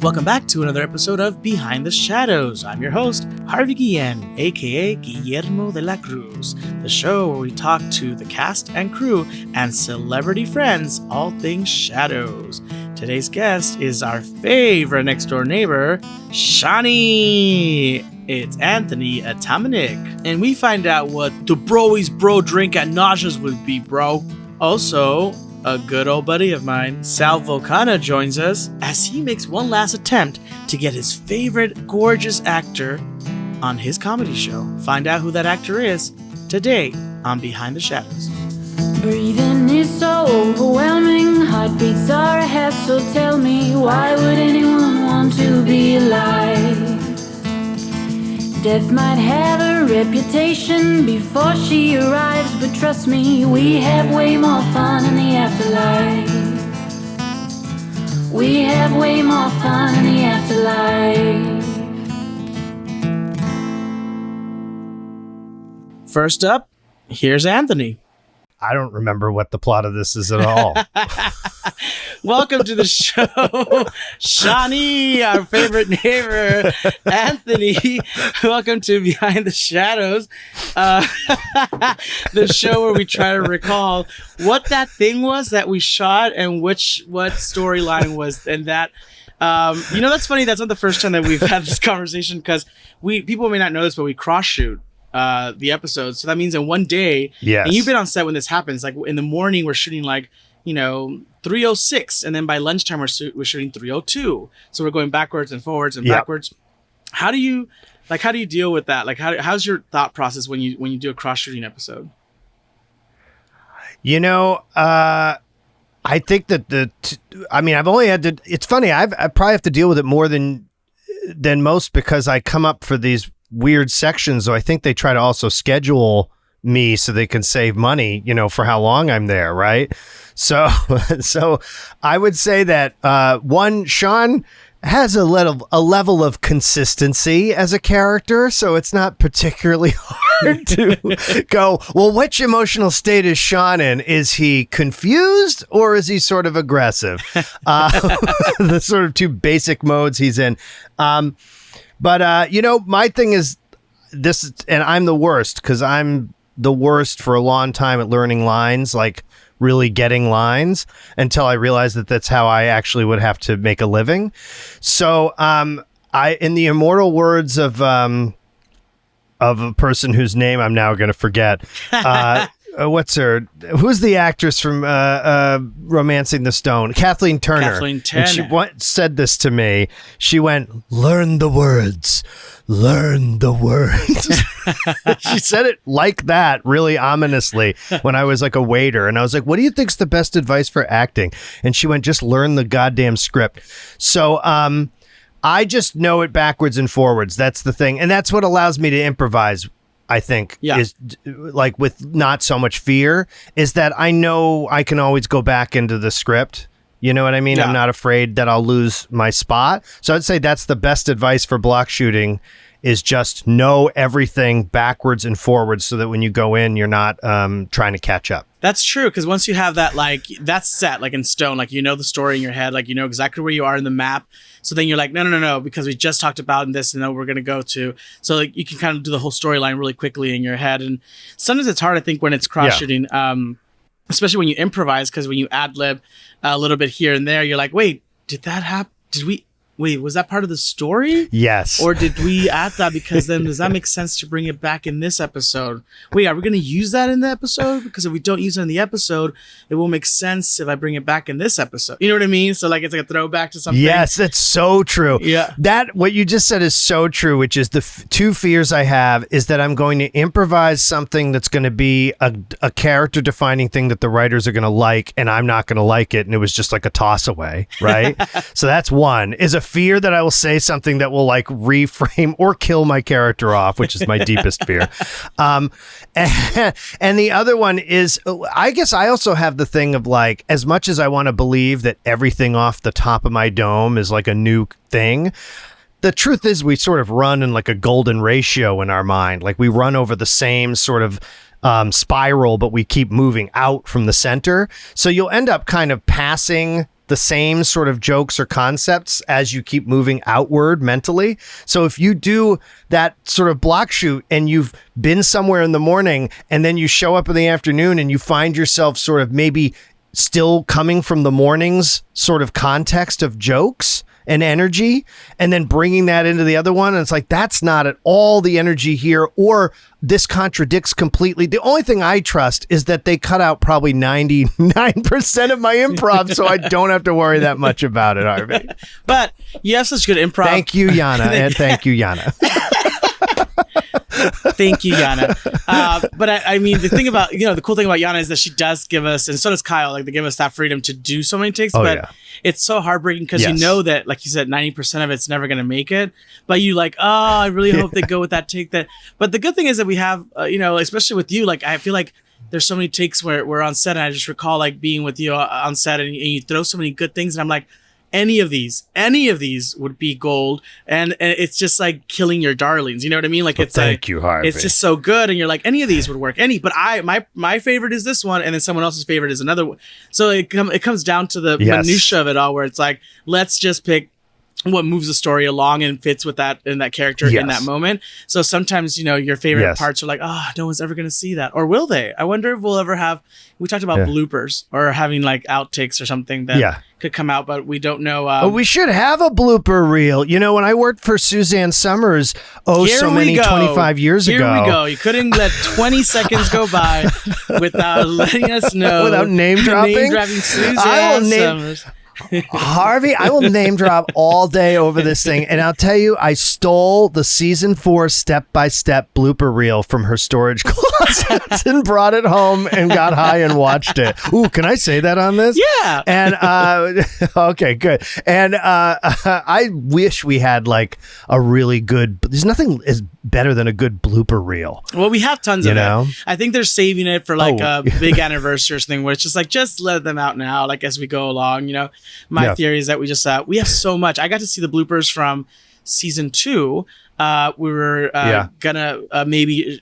Welcome back to another episode of Behind the Shadows. I'm your host, Harvey Guillen, aka Guillermo de la Cruz, the show where we talk to the cast and crew and celebrity friends, all things shadows. Today's guest is our favorite next door neighbor, Seany. It's Anthony Atamanuik, and we find out what the broies bro drink at Nausea's would be, bro. Also, a good old buddy of mine, Sal Vocona, joins us as he makes one last attempt to get his favorite gorgeous actor on his comedy show. Find out who that actor is today on Behind the Shadows. Breathing is so overwhelming, heartbeats are a hassle. Tell me, why would anyone want to be alive? Death might have a reputation before she arrives, but trust me, we have way more fun in the afterlife. We have way more fun in the afterlife. First up, here's Anthony. I don't remember what the plot of this is at all. Welcome to the show, Seany, our favorite neighbor, Anthony. Welcome to Behind the Shadows, the show where we try to recall what that thing was that we shot and what storyline was, and that. That's funny. That's not the first time that we've had this conversation, because people may not know this, but we cross shoot the episodes. So that means in one day, yes. And you've been on set when this happens. Like in the morning, we're shooting 3:06, and then by lunchtime we're shooting 3:02. So we're going backwards and forwards and backwards. How do you deal with that? Like how's your thought process when you do a cross shooting episode? I think that I've only had to. It's funny. I probably have to deal with it more than most, because I come up for these weird sections. So I think they try to also schedule me so they can save money, for how long I'm there. Right. So I would say that, Sean has a level of consistency as a character. So it's not particularly hard to go, well, which emotional state is Sean in? Is he confused or is he sort of aggressive? The sort of two basic modes he's in. But my thing is this, and I'm the worst, because I'm the worst for a long time at learning lines, like really getting lines, until I realized that that's how I actually would have to make a living. So, in the immortal words of a person whose name I'm now going to forget, who's the actress from Romancing the Stone? Kathleen Turner. And she said this to me. She went, learn the words. Learn the words. She said it like that, really ominously, when I was like a waiter. And I was like, what do you think's the best advice for acting? And she went, just learn the goddamn script. So I just know it backwards and forwards. That's the thing. And that's what allows me to improvise, I think, is like with not so much fear, is that I know I can always go back into the script. You know what I mean? Yeah. I'm not afraid that I'll lose my spot. So I'd say that's the best advice for block shooting, is just know everything backwards and forwards, so that when you go in, you're not trying to catch up. That's true, because once you have that, that's set, in stone, the story in your head, you know exactly where you are in the map. So then you're like, no, because we just talked about this, and then we're going to go to. So you can kind of do the whole storyline really quickly in your head. And sometimes it's hard, I think, when it's cross shooting, especially when you improvise, because when you ad lib a little bit here and there, you're like, wait, did that happen? Was that part of the story? Yes. Or did we add that because then does that make sense to bring it back in this episode? Wait, are we going to use that in the episode? Because if we don't use it in the episode, it will make sense if I bring it back in this episode. You know what I mean? So it's like a throwback to something. Yes, that's so true. Yeah. What you just said is so true, which is the two fears I have is that I'm going to improvise something that's going to be a character defining thing that the writers are going to like, and I'm not going to like it. And it was just like a toss away. Right. So that's one, is a fear that I will say something that will reframe or kill my character off, which is my deepest fear. And the other one is, I guess I also have the thing of as much as I want to believe that everything off the top of my dome is like a new thing, the truth is we sort of run in like a golden ratio in our mind. Like we run over the same sort of spiral, but we keep moving out from the center. So you'll end up kind of passing the same sort of jokes or concepts as you keep moving outward mentally. So if you do that sort of block shoot and you've been somewhere in the morning and then you show up in the afternoon and you find yourself sort of maybe still coming from the morning's sort of context of jokes and energy, and then bringing that into the other one. And it's like, that's not at all the energy here, or this contradicts completely. The only thing I trust is that they cut out probably 99% of my improv, so I don't have to worry that much about it, Harvey. But you have such good improv. Thank you, Yana. And thank you, Yana. Thank you, Yana. But I mean, the thing about, the cool thing about Yana is that she does give us, and so does Kyle, like they give us that freedom to do so many takes. But it's so heartbreaking because you know that, like you said, 90% of it's never going to make it. But you like, I really hope they go with that take. But the good thing is that we have, especially with you, like I feel like there's so many takes where we're on set, and I just recall like being with you on set, and you throw so many good things, and I'm like, any of these would be gold, and it's just like killing your darlings. You know what I mean? Like it's thank you, Harvey. It's just so good, and you're like, any of these would work. But my favorite is this one, and then someone else's favorite is another one. So it comes down to the minutia of it all, where it's like, let's just pick what moves the story along and fits with that and that character in that moment. So sometimes, your favorite parts are like, no one's ever going to see that. Or will they? I wonder if we'll ever have, we talked about bloopers or having like outtakes or something that could come out, but we don't know. We should have a blooper reel. When I worked for Suzanne Summers, 25 years ago. Here we go. You couldn't let 20 seconds go by without letting us know. Without name dropping? Name dropping Suzanne Summers. Harvey, I will name drop all day over this thing, and I'll tell you, I stole the season 4 step-by-step blooper reel from her storage closet and brought it home and got high and watched it. Ooh, can I say that on this? Yeah. And okay, good. And I wish we had like a really good. There's nothing is better than a good blooper reel. Well, we have tons of it. I think they're saving it for like a big anniversary or something, where it's just like, just let them out now, like as we go along. My theory is that we just we have so much. I got to see the bloopers from season 2. We were gonna maybe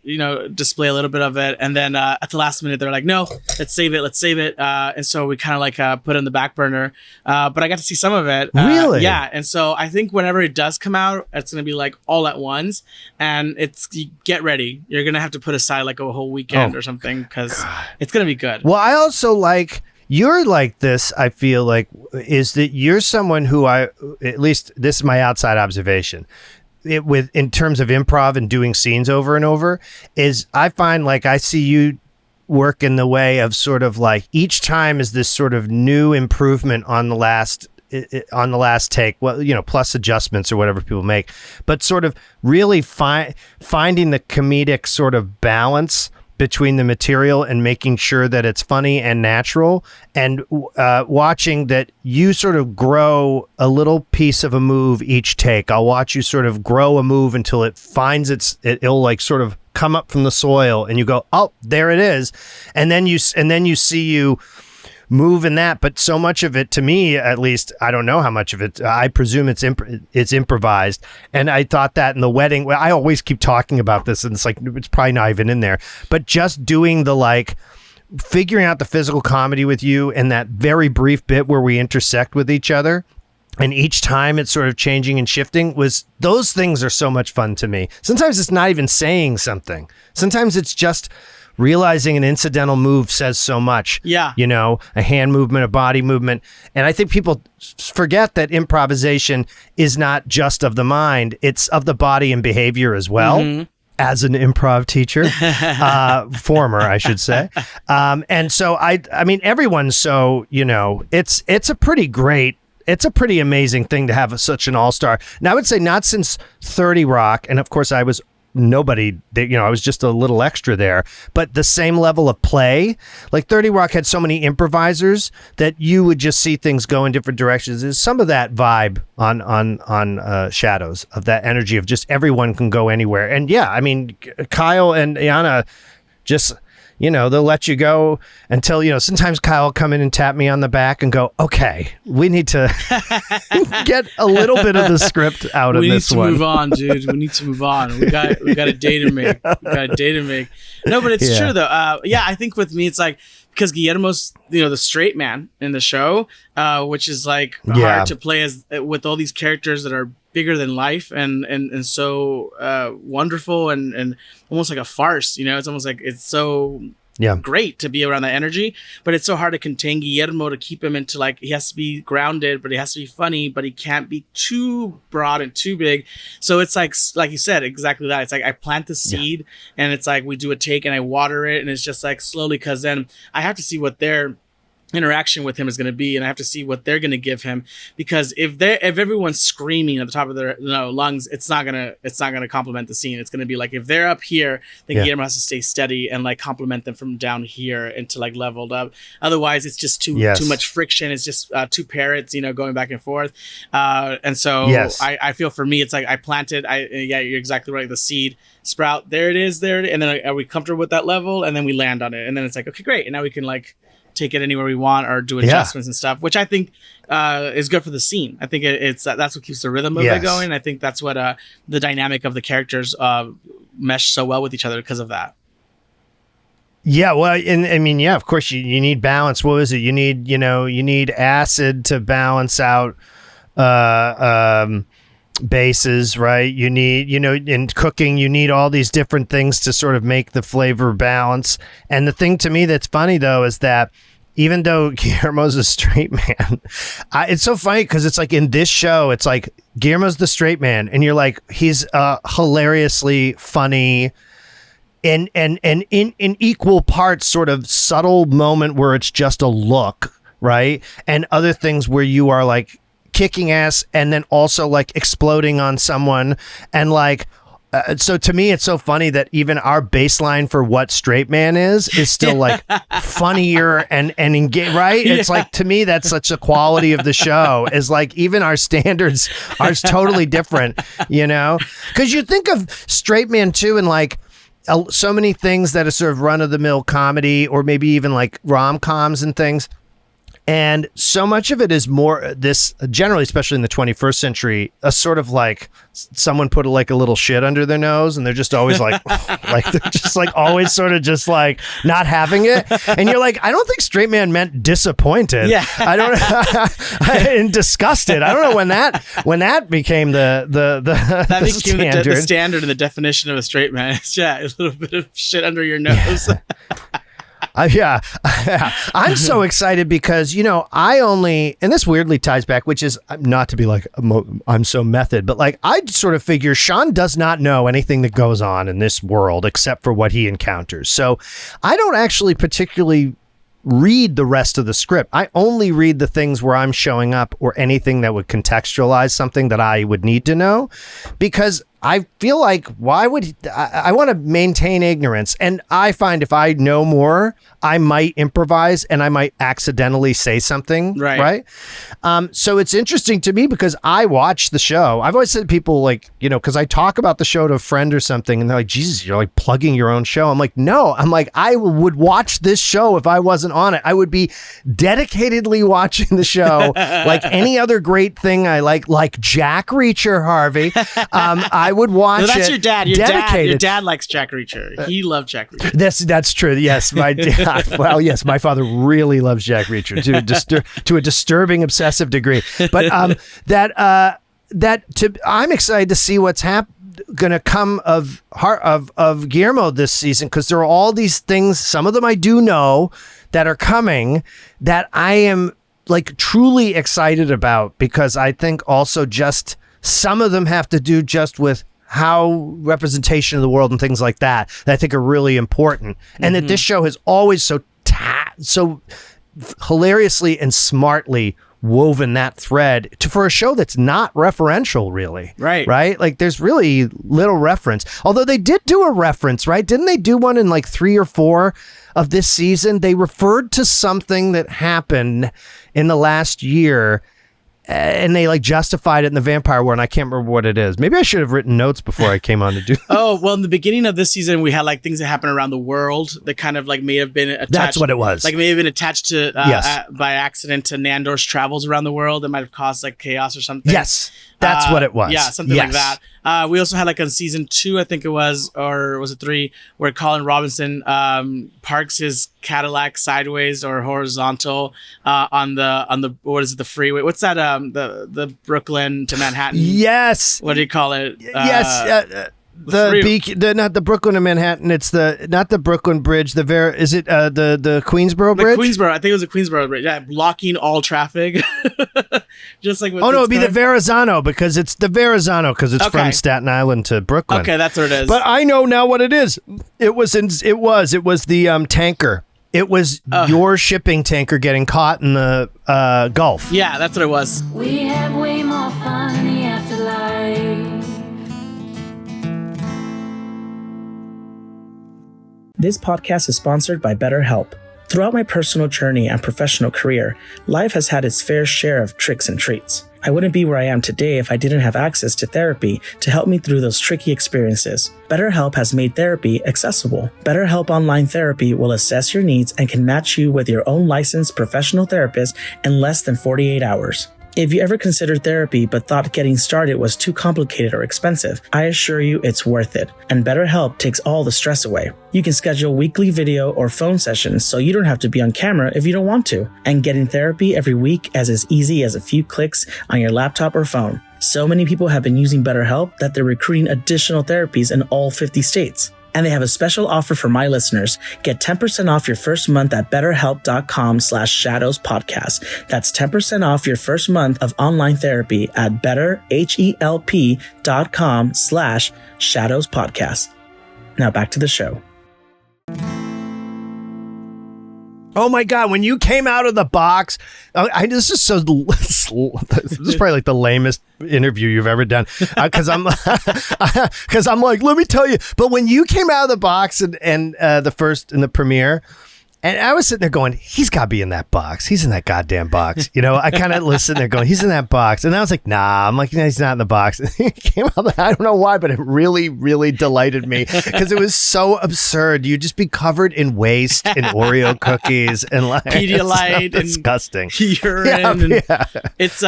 display a little bit of it, and then at the last minute they're like, no, let's save it, and so we kind of like put it in the back burner, but I got to see some of it. Really? And so I think whenever it does come out, it's gonna be like all at once, and get ready, you're gonna have to put aside like a whole weekend or something, because it's gonna be good. Well, I also like you're like this, I feel like, is that you're someone who at least this is my outside observation, in terms of improv and doing scenes over and over, is I find like I see you work in the way of sort of like each time is this sort of new improvement on the last take, well, plus adjustments or whatever people make, but sort of really finding the comedic sort of balance between the material and making sure that it's funny and natural, and watching that you sort of grow a little piece of a move each take. I'll watch you sort of grow a move until it finds it'll like sort of come up from the soil, and you go, oh, there it is, and then you see you move in that. But so much of it, to me at least, I don't know how much of it, I presume it's improvised. And I thought that in the wedding, well, I always keep talking about this, and it's like, it's probably not even in there, but just doing the like figuring out the physical comedy with you and that very brief bit where we intersect with each other, and each time it's sort of changing and shifting, those things are so much fun to me. Sometimes it's not even saying something. Sometimes it's just realizing an incidental move says so much. Yeah. A hand movement, a body movement. And I think people forget that improvisation is not just of the mind, it's of the body and behavior as well. Mm-hmm. As an improv teacher, former, I should say. And so I mean, everyone's so, it's a pretty amazing thing to have such an all-star. Now I would say not since 30 Rock. And of course I was nobody, I was just a little extra there, but the same level of play, like 30 Rock had so many improvisers that you would just see things go in different directions. There's some of that vibe on Shadows, of that energy of just everyone can go anywhere. And yeah, I mean, Kyle and Yana just, they'll let you go until, sometimes Kyle will come in and tap me on the back and go, okay, we need to get a little bit of the script out of this one. We need to move on, dude. We need to move on. We got a day to make. No, but it's true though. I think with me, it's like, because Guillermo's, the straight man in the show, which is like Yeah. hard to play as with all these characters that are bigger than life and so wonderful and almost like a farce. It's almost like it's so great to be around that energy, but it's so hard to contain Guillermo, to keep him into like, he has to be grounded, but he has to be funny, but he can't be too broad and too big. So it's like you said, exactly that. It's like I plant the seed and it's like we do a take and I water it, and it's just like slowly, because then I have to see what their interaction with him is going to be, and I have to see what they're going to give him, because if everyone's screaming at the top of their lungs, it's not gonna complement the scene. It's going to be like, if they're up here, then Guillermo has to stay steady and like complement them from down here into like leveled up. Otherwise it's just too much friction. It's just two parrots going back and forth, and so I feel for me it's like I planted, you're exactly right, the seed sprout, there it is, and then are we comfortable with that level, and then we land on it, and then it's like, okay, great, and now we can like take it anywhere we want or do adjustments and stuff, which I think is good for the scene. I think that's what keeps the rhythm of it going. I think that's what the dynamic of the characters mesh so well with each other because of that. Yeah, well, and I mean, of course you need balance. What is it? You need acid to balance out bases, right? You need, in cooking, you need all these different things to sort of make the flavor balance. And the thing to me that's funny though is that even though Guillermo's a straight man, it's so funny because it's like in this show, it's like Guillermo's the straight man, and you're like, he's hilariously funny and in equal parts sort of subtle moment where it's just a look, right? And other things where you are like kicking ass and then also like exploding on someone, and like so to me it's so funny that even our baseline for what straight man is still like funnier and engage, right? It's like, to me that's such a quality of the show, is like even our standards are totally different, because you think of straight man too, and like so many things that are sort of run-of-the-mill comedy or maybe even like rom-coms and things. And so much of it is more this, generally, especially in the 21st century, a sort of like someone put a little shit under their nose, and they're just always like, they're just like always sort of just like not having it. And you're like, I don't think straight man meant disappointed. Yeah. I don't and disgusted. I don't know when that became the standard. The standard and the definition of a straight man. It's a little bit of shit under your nose. I'm so excited because, and this weirdly ties back, which is not to be like, I'm so method, but like, I sort of figure Sean does not know anything that goes on in this world except for what he encounters. So I don't actually particularly read the rest of the script. I only read the things where I'm showing up or anything that would contextualize something that I would need to know, because I feel like, why would I want to maintain ignorance? And I find if I know more, I might improvise and I might accidentally say something. Right. So it's interesting to me because I watch the show. I've always said to people like, because I talk about the show to a friend or something and they're like, Jesus, you're like plugging your own show. I'm like, no, I would watch this show if I wasn't on it. I would be dedicatedly watching the show like any other great thing I like Jack Reacher, Harvey. I would watch it. That's your dad. Your dad likes Jack Reacher. He loved Jack Reacher. That's true. Yes, my dad. Well, yes, my father really loves Jack Reacher to a disturbing obsessive degree. But I'm excited to see what's going to come of Guillermo this season, because there are all these things. Some of them I do know that are coming that I am like truly excited about, because I think also just some of them have to do just with how representation of the world and things like that I think are really important. And that this show has always so hilariously and smartly woven that thread for a show that's not referential, really. Right? Like there's really little reference. Although they did do a reference, right? Didn't they do one in like 3 or 4 of this season? They referred to something that happened in the last year, and they like justified it in the Vampire War, and I can't remember what it is. Maybe I should have written notes before I came on to do. Oh, well, in the beginning of this season, we had like things that happen around the world that kind of like may have been attached. That's what it was. Like may have been attached to by accident to Nandor's travels around the world that might have caused like chaos or something. Yes, that's what it was. Yeah, something like that. We also had like on season 2, I think it was, or was it 3, where Colin Robinson parks his Cadillac sideways or horizontal on the what is it, the freeway? What's that? The Brooklyn to Manhattan. Yes. What do you call it? Yes. Not the Brooklyn to Manhattan. It's not the Brooklyn Bridge. The Queensboro Bridge. The Queensboro. I think it was the Queensboro Bridge. Yeah, blocking all traffic. Just like. Oh no, it'd be the Verrazano because it's from Staten Island to Brooklyn. Okay, that's what it is. But I know now what it is. It was the tanker. It was your shipping tanker getting caught in the Gulf. Yeah, that's what it was. We have way more fun in the afterlife. This podcast is sponsored by BetterHelp. Throughout my personal journey and professional career, life has had its fair share of tricks and treats. I wouldn't be where I am today if I didn't have access to therapy to help me through those tricky experiences. BetterHelp has made therapy accessible. BetterHelp Online Therapy will assess your needs and can match you with your own licensed professional therapist in less than 48 hours. If you ever considered therapy but thought getting started was too complicated or expensive, I assure you it's worth it. And BetterHelp takes all the stress away. You can schedule weekly video or phone sessions so you don't have to be on camera if you don't want to. And getting therapy every week is easy as a few clicks on your laptop or phone. So many people have been using BetterHelp that they're recruiting additional therapies in all 50 states. And they have a special offer for my listeners. Get 10% off your first month at betterhelp.com/shadowspodcast. That's 10% off your first month of online therapy at betterhelp.com/shadowspodcast. Now back to the show. Oh my God! When you came out of the box, this is so. This is probably like the lamest interview you've ever done. Because I'm like, let me tell you. But when you came out of the box and the premiere, and I was sitting there going, he's got to be in that box. He's in that goddamn box. You know, I kind of listened there going, he's in that box. And I was like, nah. I'm like, no, he's not in the box. And he came out. I don't know why, but it really, really delighted me because it was so absurd. You'd just be covered in waste and Oreo cookies and like Pedialyte so disgusting. And urine. Yeah. It's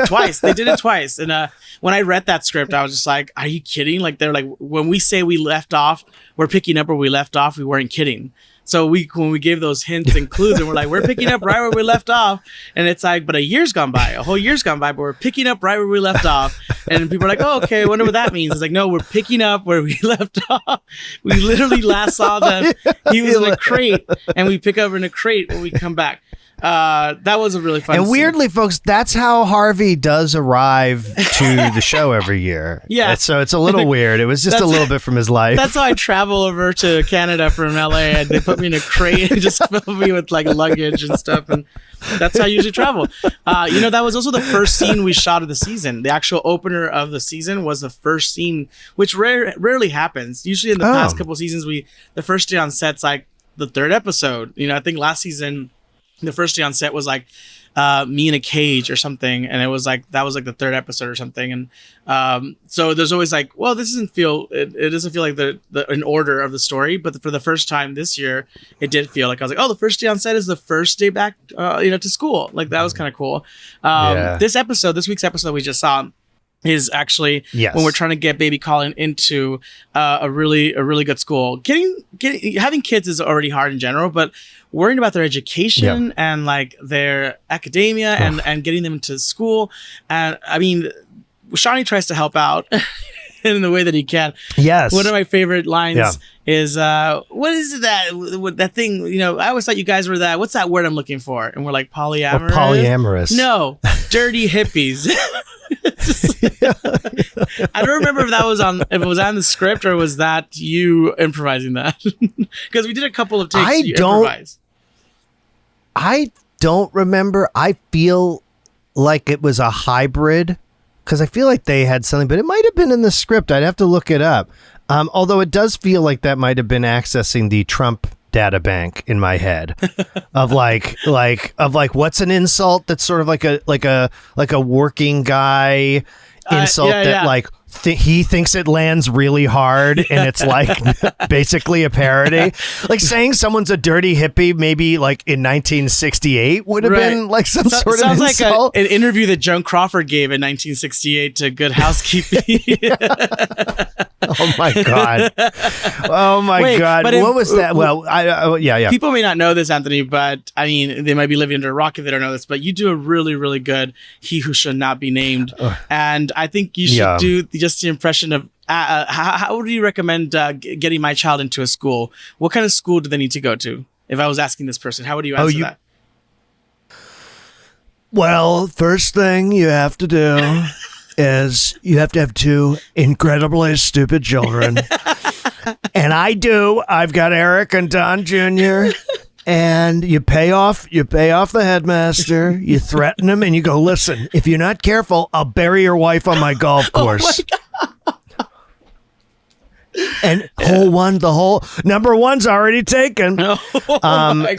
twice. They did it twice. And when I read that script, I was just like, are you kidding? Like they're like, when we say we left off, we're picking up where we left off. We weren't kidding. So when we gave those hints and clues and we're like, we're picking up right where we left off. And it's like, but a whole year's gone by, but we're picking up right where we left off. And people are like, oh, okay, I wonder what that means. It's like, no, we're picking up where we left off. We literally last saw them. He was in a crate and we pick up in a crate when we come back. That was a really fun And scene. weirdly, folks, that's how Harvey does arrive to the show every year. Yeah. And so it's a little weird. It was just a little bit from his life. That's how I travel over to Canada from LA, and they put me in a crate and just fill me with like luggage and stuff. And that's how I usually travel. That was also the first scene we shot of the season. The actual opener of the season was the first scene, which rarely happens. Usually in the past couple seasons, the first day on set's like the third episode. I think last season, the first day on set was like me in a cage or something, and it was like that was like the third episode or something. And so there's always like, well, this doesn't feel it doesn't feel like the an order of the story. But for the first time this year, it did feel like I was like, oh, the first day on set is the first day back to school. Like that was kind of cool. This week's episode we just saw is actually when we're trying to get baby Colin into a really good school. Having kids is already hard in general, but worrying about their education and like their academia and getting them into school. And I mean, Seany tries to help out in the way that he can. Yes. One of my favorite lines is, what is that thing? I always thought you guys were that. What's that word I'm looking for? And we're like polyamorous. Polyamorous. No, dirty hippies. I don't remember if it was on the script or was that you improvising that? Because we did a couple of takes. I don't remember. I feel like it was a hybrid because I feel like they had something, but it might have been in the script. I'd have to look it up. Although it does feel like that might have been accessing the Trump data bank in my head of like what's an insult that's sort of like a working guy insult like he thinks it lands really hard and it's like basically a parody. Like saying someone's a dirty hippie maybe like in 1968 would have been like some sort of insult. Like an interview that Joan Crawford gave in 1968 to Good Housekeeping. Oh my God. Oh my God. What was that? Well, yeah. People may not know this, Anthony, but I mean, they might be living under a rock if they don't know this, but you do a really, really good He Who Should Not Be Named. And I think you should do just the impression of, how would you recommend getting my child into a school? What kind of school do they need to go to? If I was asking this person, how would you answer that? Well, first thing you have to do is you have to have 2 incredibly stupid children. And I've got Eric and Don Jr. And you pay off the headmaster, you threaten him, and you go, listen, if you're not careful, I'll bury your wife on my golf course. And the whole number 1's already taken. My God.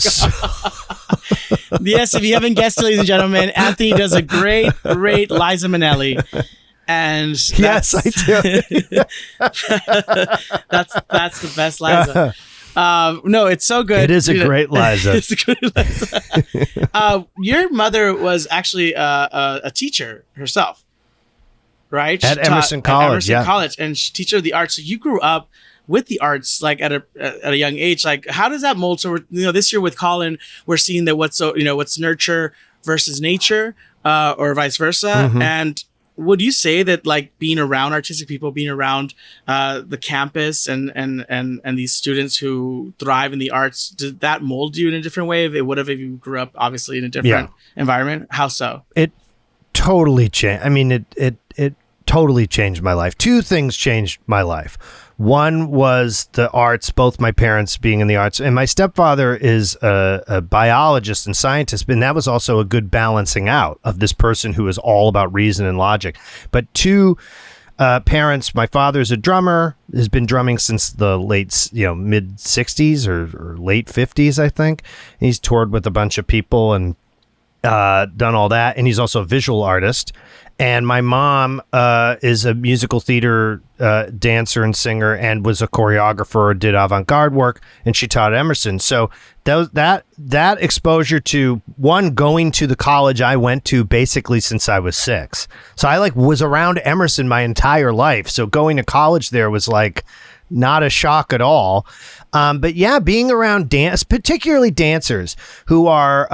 Yes, if you haven't guessed, ladies and gentlemen, Anthony does a great Liza Minnelli. And yes, I do. that's the best Liza. No, it's so good. It is a great Liza. It's a great Liza. Your mother was actually a teacher herself, right? At Emerson College, College, and she's teacher of the arts. So you grew up with the arts, like at a young age. Like, how does that mold? So this year with Colin, we're seeing that what's nurture versus nature, or vice versa, and would you say that like being around artistic people, being around the campus and these students who thrive in the arts, did that mold you in a different way? If it would have if you grew up obviously in a different environment? How so? It totally changed. I mean, it totally changed my life. 2 things changed my life. One was the arts, both my parents being in the arts, and my stepfather is a biologist and scientist, and that was also a good balancing out of this person who is all about reason and logic. But 2 parents, my father's a drummer, has been drumming since the late, mid 60s or late 50s, I think. And he's toured with a bunch of people and done all that. And he's also a visual artist. And my mom is a musical theater dancer and singer and was a choreographer, did avant-garde work, and she taught at Emerson. So that exposure to, one, going to the college I went to basically since I was 6. So I was around Emerson my entire life. So going to college there was not a shock at all. But yeah, being around particularly dancers who are,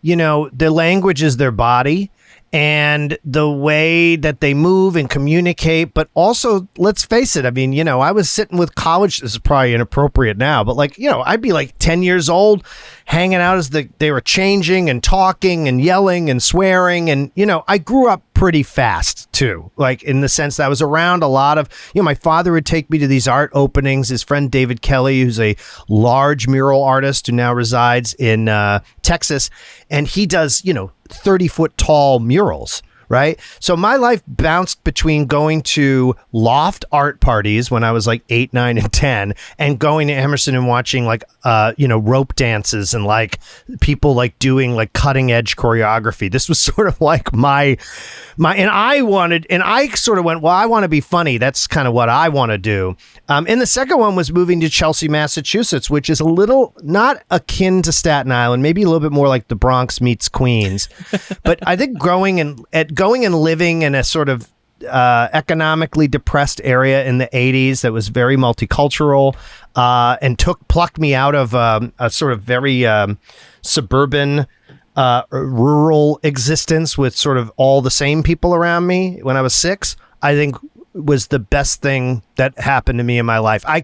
their language is their body. And the way that they move and communicate, but also, let's face it, I mean, I was sitting with college, this is probably inappropriate now, but I'd be 10 years old, hanging out as they were changing and talking and yelling and swearing. And, I grew up pretty fast too, in the sense that I was around a lot of, my father would take me to these art openings. His friend David Kelly, who's a large mural artist who now resides in Texas, and he does, 30-foot tall murals, right? So my life bounced between going to loft art parties when I was 8, 9, and 10, and going to Emerson and watching rope dances and people doing cutting edge choreography. This was sort of my and I sort of went, well, I want to be funny. That's kind of what I want to do. And the second one was moving to Chelsea, Massachusetts, which is a little not akin to Staten Island, maybe a little bit more like the Bronx meets Queens. But I think going and living in a sort of economically depressed area in the 80s that was very multicultural and plucked me out of a sort of very suburban rural existence with sort of all the same people around me when I was 6, I think was the best thing that happened to me in my life. I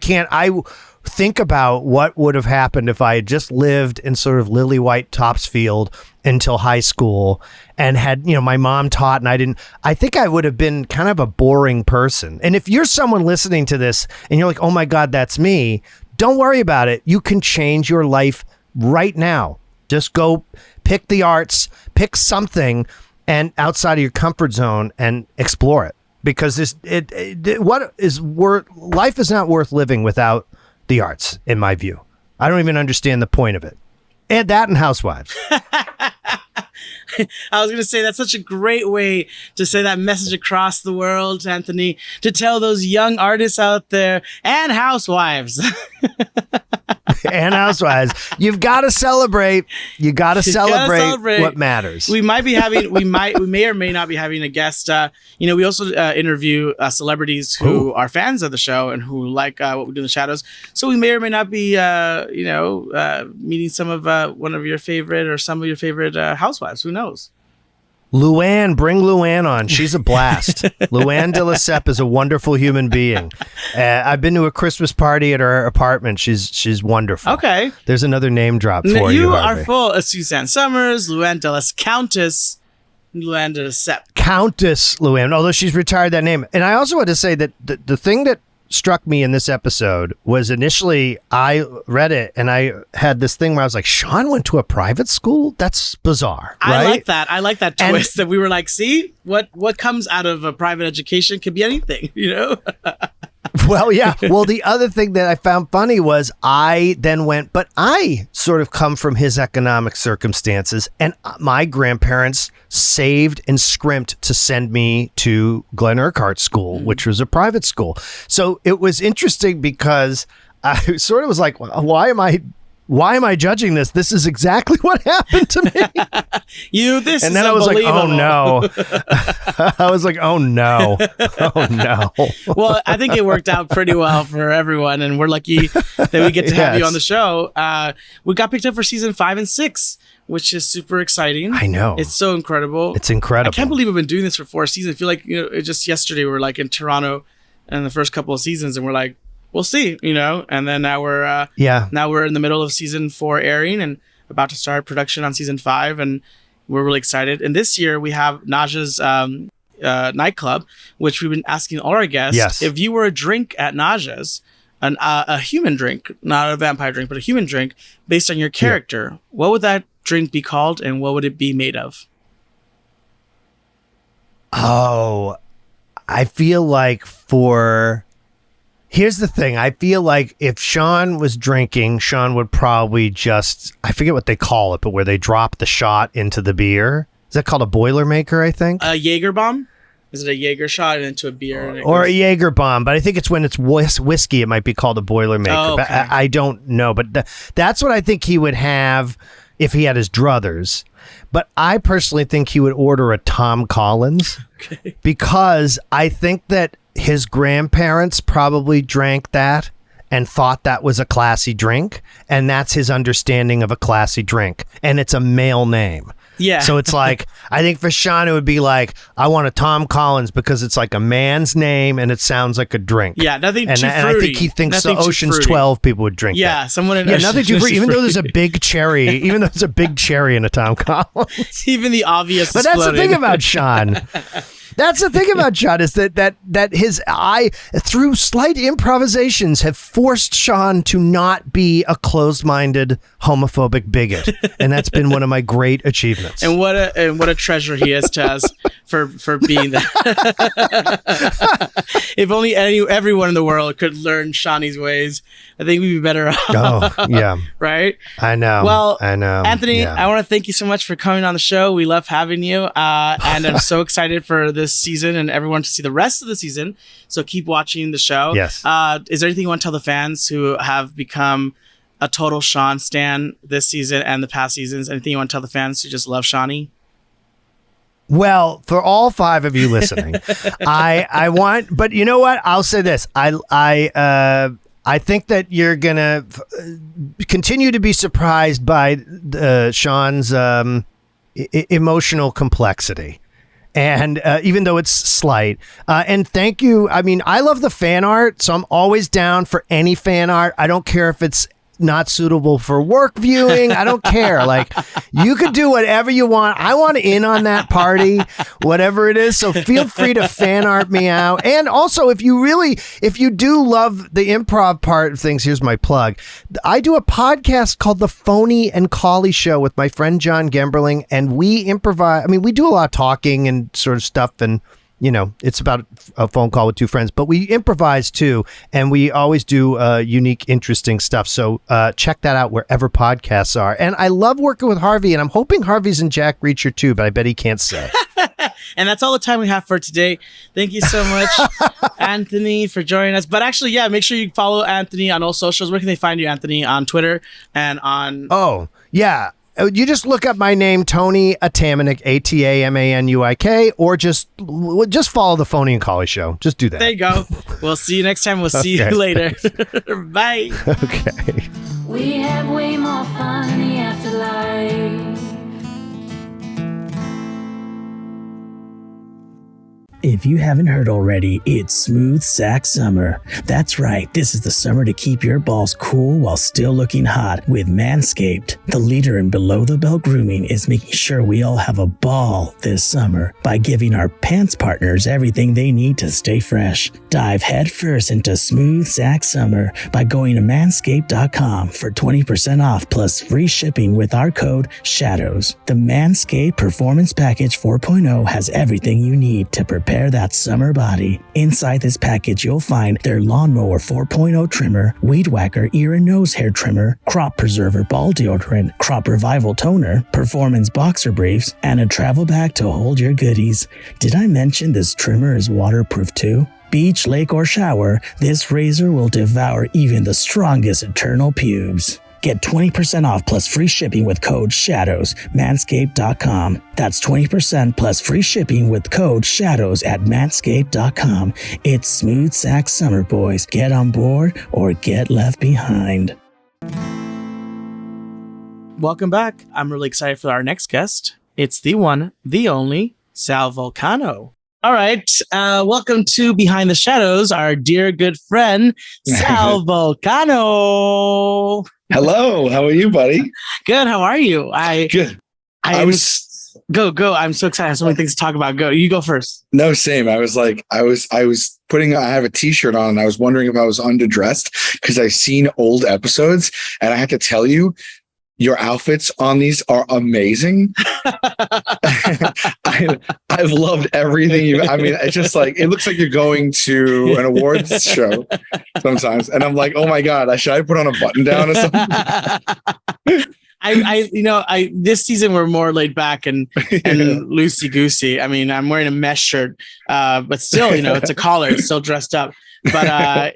think about what would have happened if I had just lived in sort of lily white Topsfield until high school and had, my mom taught and I think I would have been kind of a boring person. And if you're someone listening to this and you're like, oh my God, that's me, don't worry about it. You can change your life right now. Just go pick the arts, pick something and outside of your comfort zone and explore it. Because life is not worth living without the arts, in my view. I don't even understand the point of it. Add that and Housewives. I was going to say that's such a great way to say that message across the world, Anthony, to tell those young artists out there and housewives. And housewives, you've got to celebrate. You got to celebrate what matters. We might be having, we may or may not be having a guest. We also interview celebrities who are fans of the show and who like what we do in the shadows. So we may or may not be, meeting some of one of your favorite or some of your favorite housewives. Who knows? Luann, bring Luann on. She's a blast. Luann de Lesseps is a wonderful human being. I've been to a Christmas party at her apartment. She's wonderful. Okay. There's another name drop for you, You Harvey. are full of Suzanne Summers, Luann de Lesseps, Countess Luann de Lesseps. Countess Luann, although she's retired that name. And I also want to say that the thing that struck me in this episode was initially I read it and I had this thing where I was like, Sean went to a private school? That's bizarre. Right? I like that twist that we were like, see, what comes out of a private education could be anything, Well, yeah. Well, the other thing that I found funny was I then went, but I sort of come from his economic circumstances, and my grandparents saved and scrimped to send me to Glen Urquhart School, which was a private school. So it was interesting because I sort of was like, why am I judging this? This is exactly what happened to me. And then I was like, oh no. I was like, oh no. Oh no. Well, I think it worked out pretty well for everyone, and we're lucky that we get to have you on the show. We got picked up for season 5 and 6, which is super exciting. I know. It's so incredible. It's incredible. I can't believe we've been doing this for 4 seasons. I feel like, just yesterday we were like in Toronto and the first couple of seasons, and we're like, we'll see, and then now we're in the middle of season 4 airing and about to start production on season 5, and we're really excited. And this year we have Naja's nightclub, which we've been asking all our guests. Yes. If you were a drink at Naja's, a human drink, not a vampire drink, but a human drink based on your character, what would that drink be called and what would it be made of? Oh, I feel like here's the thing. I feel like if Sean was drinking, Sean would probably I forget what they call it, but where they drop the shot into the beer. Is that called a Boilermaker, I think? A Jaeger bomb? Is it a Jaeger shot into a beer? Or a Jaeger bomb, but I think it's when it's whiskey, it might be called a Boilermaker. Oh, okay. But I don't know, but that's what I think he would have if he had his druthers. But I personally think he would order a Tom Collins because I think that his grandparents probably drank that and thought that was a classy drink, and that's his understanding of a classy drink, and it's a male name. Yeah. So it's like, I think for Sean, it would be like, I want a Tom Collins because it's like a man's name and it sounds like a drink. Yeah, nothing too fruity. And I think he thinks the Ocean's 12 people would drink that. Someone in nothing too fruity. Even though there's a big cherry, in a Tom Collins. Even the obvious But that's the thing about Sean. That's the thing about Sean is that his through slight improvisations, have forced Sean to not be a closed-minded homophobic bigot, and that's been one of my great achievements. And what a treasure he is to us for being that. If only everyone in the world could learn Shawnee's ways, I think we'd be better off. Oh, yeah. Right? I know. Well, I know. Anthony, yeah. I want to thank you so much for coming on the show. We love having you. And I'm so excited for this season and everyone to see the rest of the season. So keep watching the show. Yes. Is there anything you want to tell the fans who have become a total Sean stan this season and the past seasons? Anything you want to tell the fans who just love Shawnee? Well, for all 5 of you listening, I want, but you know what? I'll say this. I think that you're going to continue to be surprised by Sean's emotional complexity. And even though it's slight. And thank you. I mean, I love the fan art, so I'm always down for any fan art. I don't care if it's not suitable for work viewing. I don't care. Like, you could do whatever you want. I want in on that party, whatever it is. So feel free to fan art me out. And also, if you do love the improv part of things, here's my plug. I do a podcast called The Phony and Collie Show with my friend John Gemberling, and we improvise. I mean, we do a lot of talking and sort of stuff, and it's about a phone call with two friends, but we improvise too. And we always do unique, interesting stuff. So check that out wherever podcasts are. And I love working with Harvey, and I'm hoping Harvey's in Jack Reacher too, but I bet he can't say. And that's all the time we have for today. Thank you so much, Anthony, for joining us. But actually, yeah, make sure you follow Anthony on all socials. Where can they find you, Anthony? On Twitter and on... Oh, yeah. You just look up my name, Tony Atamanuik, Atamanuik, or just follow the Phony and Collie Show. Just do that. There you go. We'll see you next time. We'll see you later. Bye. Okay. We have way more fun in the afterlife. If you haven't heard already, it's Smooth Sack Summer. That's right, this is the summer to keep your balls cool while still looking hot with Manscaped. The leader in below-the-belt grooming is making sure we all have a ball this summer by giving our pants partners everything they need to stay fresh. Dive headfirst into Smooth Sack Summer by going to manscaped.com for 20% off plus free shipping with our code SHADOWS. The Manscaped Performance Package 4.0 has everything you need to prepare that summer body. Inside this package, you'll find their Lawnmower 4.0 trimmer, Weed Whacker ear and nose hair trimmer, Crop Preserver ball deodorant, Crop Revival toner, Performance boxer briefs, and a travel bag to hold your goodies. Did I mention this trimmer is waterproof too? Beach, lake, or shower, this razor will devour even the strongest eternal pubes. Get 20% off plus free shipping with code SHADOWS, manscaped.com. That's 20% plus free shipping with code SHADOWS at manscaped.com. It's Smooth Sack Summer, boys. Get on board or get left behind. Welcome back. I'm really excited for our next guest. It's the one, the only, Sal Vulcano. All right. Welcome to Behind the Shadows, our dear good friend, Sal Vulcano. Hello. How are you, buddy? Good. How are you? Good. Go. I'm so excited. I have so many things to talk about. Go. You go first. No, same. I was I have a t-shirt on and I was wondering if I was underdressed because I've seen old episodes and I have to tell you, your outfits on these are amazing. I've loved everything. It's just like, it looks like you're going to an awards show sometimes. And I'm like, oh my God, should I put on a button down or something? This season we're more laid back and loosey goosey. I mean, I'm wearing a mesh shirt, but still, it's a collar. It's still dressed up. But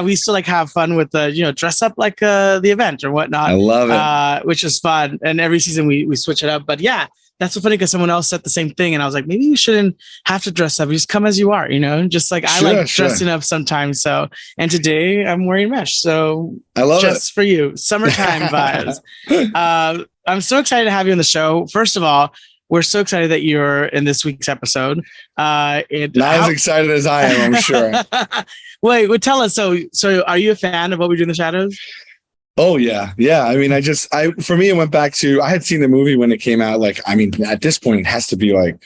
we still have fun with dress up like the event or whatnot. I love it, which is fun. And every season we switch it up. But yeah, that's so funny because someone else said the same thing, and I was like, maybe you shouldn't have to dress up. You just come as you are, just like I like dressing up sometimes. So, and today I'm wearing mesh, so I love just it. For you, summertime vibes. I'm so excited to have you on the show. First of all, we're so excited that you're in this week's episode. Not as excited as I am, I'm sure. Wait, tell us. So are you a fan of What We Do in the Shadows? Oh yeah. For me, it went back to, I had seen the movie when it came out. At this point, it has to be 8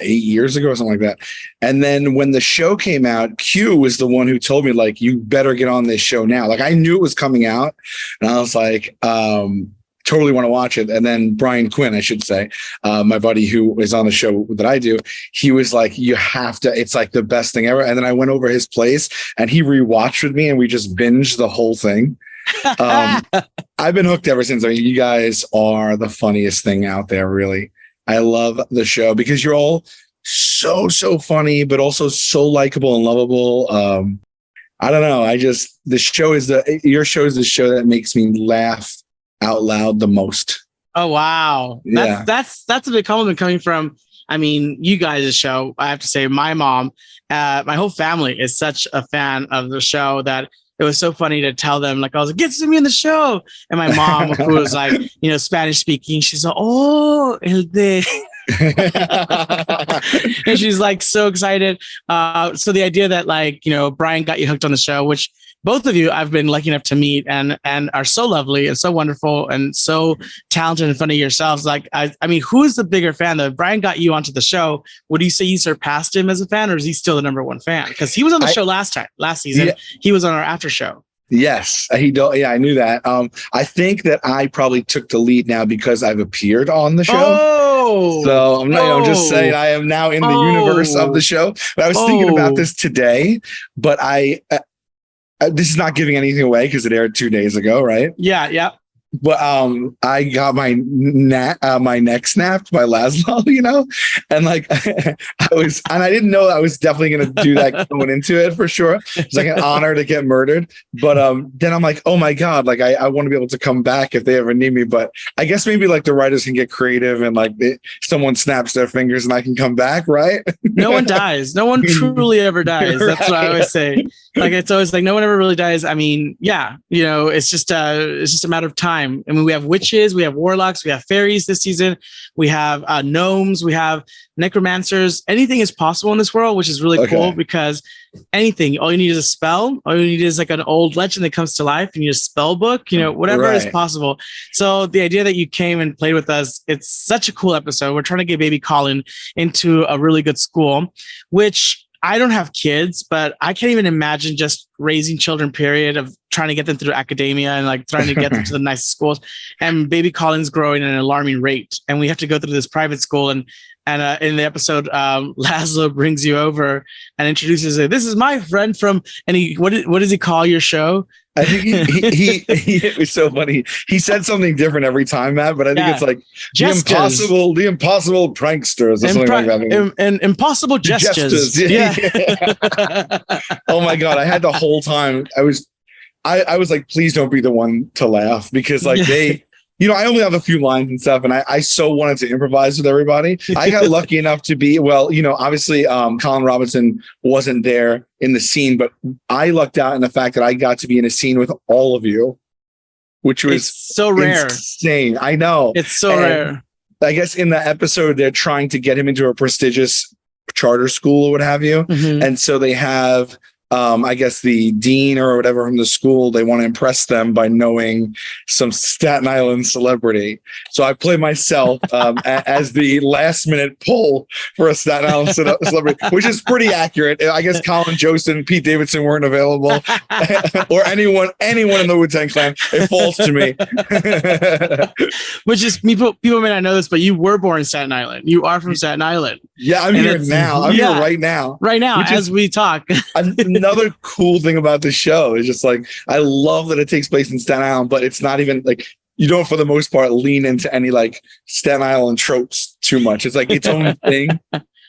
years ago or something like that. And then when the show came out, Q was the one who told me you better get on this show now. I knew it was coming out, and I was like, totally want to watch it. And then Brian Quinn, I should say, my buddy who is on the show that I do, he was like, you have to, it's the best thing ever. And then I went over his place and he rewatched with me and we just binged the whole thing. I've been hooked ever since. You guys are the funniest thing out there, really. I love the show because you're all so funny, but also so likable and lovable. I don't know. Your show is the show that makes me laugh out loud the most. Oh wow. Yeah. That's a big compliment coming from, you guys' show. I have to say my mom, my whole family is such a fan of the show that it was so funny to tell them, I was like, get to me in the show. And my mom, who was Spanish speaking, she's like, oh, el de. And she's so excited. So the idea that Brian got you hooked on the show, which both of you I've been lucky enough to meet and are so lovely and so wonderful and so talented and funny yourselves. Who is the bigger fan though? If Brian got you onto the show, would you say you surpassed him as a fan, or is he still the number one fan? Because he was on the show last season. Yeah. He was on our after show. Yes, I knew that. I think that I probably took the lead now because I've appeared on the show. Oh, So I'm not, I'm just saying I am now in the universe of the show. But I was thinking about this today, but this is not giving anything away because it aired 2 days ago, right? Yeah. But I got my neck snapped by Laszlo, and like I didn't know I was definitely gonna do that going into it for sure. It's like an honor to get murdered. But then I'm like, oh my God, like I want to be able to come back if they ever need me. But I guess maybe like the writers can get creative and like someone snaps their fingers and I can come back, right? No one dies. No one truly ever dies. That's what I always say. Like it's always like no one ever really dies. I mean, yeah, it's just a matter of time. I mean, we have witches, we have warlocks, we have fairies this season, we have gnomes, we have necromancers. Anything is possible in this world, which is really cool because anything, all you need is a spell. All you need is like an old legend that comes to life. You need a spell book, whatever is possible. So the idea that you came and played with us, it's such a cool episode. We're trying to get baby Colin into a really good school, which I don't have kids, but I can't even imagine just raising children, period, of trying to get them through academia and like trying to get them to the nicest schools. And baby Colin's growing at an alarming rate. And we have to go through this private school. And in the episode, Laszlo brings you over and introduces it. This is my friend from, and what does he call your show? I think he it was so funny. He said something different every time, Matt, but I think it's like the impossible pranksters or something like that. And impossible gestures. Yeah. Oh my God. I had the whole time. I was like, please don't be the one to laugh because like I only have a few lines and stuff, and I so wanted to improvise with everybody. I got lucky enough to be, obviously Colin Robinson wasn't there in the scene, but I lucked out in the fact that I got to be in a scene with all of you, which was so rare. Insane. I know. It's so rare. I guess in the episode, they're trying to get him into a prestigious charter school or what have you. Mm-hmm. And so they have I guess the dean or whatever from the school, they want to impress them by knowing some Staten Island celebrity. So I play myself as the last minute pull for a Staten Island celebrity, which is pretty accurate. I guess Colin Jost and Pete Davidson weren't available or anyone in the Wu-Tang Clan. It falls to me. Which is, people may not know this, but you were born in Staten Island. You are from Staten Island. Yeah, I'm here now. I'm here right now. Right now, as we talk. Another cool thing about the show is just like, I love that it takes place in Staten Island, but it's not even like, you don't for the most part lean into any like Staten Island tropes too much. It's like its own thing.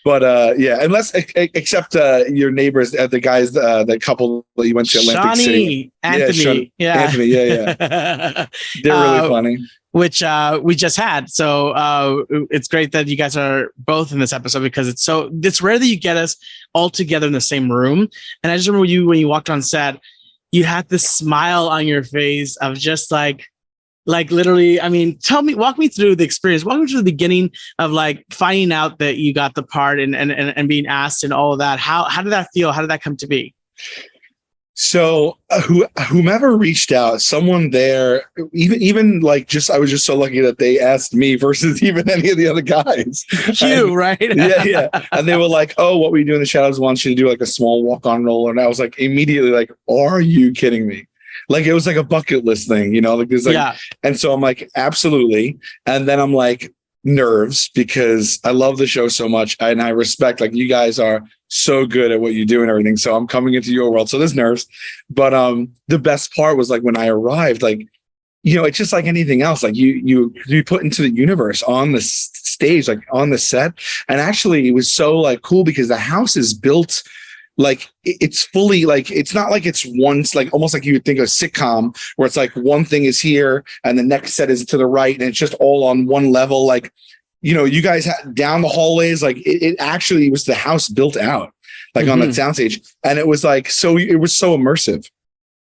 But unless except your neighbors, the guys, the couple that you went to Atlantic City. Anthony. Anthony, yeah. They're really funny. Which we just had. So it's great that you guys are both in this episode because it's rare that you get us all together in the same room. And I just remember when you walked on set, you had this smile on your face of just like literally, I mean, walk me through the experience. Walk me through the beginning of like finding out that you got the part and being asked and all of that. How did that feel? How did that come to be? So whomever reached out, someone there, even like I was just so lucky that they asked me versus even any of the other guys. Right? Yeah. And they were like, oh, what we do in the shadows wants you to do like a small walk-on role. And I was like, immediately like, are you kidding me? Like, it was like a bucket list thing, like there's like, and so I'm like, absolutely. And then I'm like, nerves, because I love the show so much and I respect, like, you guys are so good at what you do and everything. So I'm coming into your world. So there's nerves. But the best part was like when I arrived, like, it's just like anything else. Like you put into the universe on the stage, like on the set. And actually it was so like cool because the house is built like it's fully like, it's not like it's once like almost like you would think of a sitcom where it's like one thing is here and the next set is to the right and it's just all on one level. Like, you guys had down the hallways, like it actually was the house built out like on the soundstage. And it was like, it was so immersive.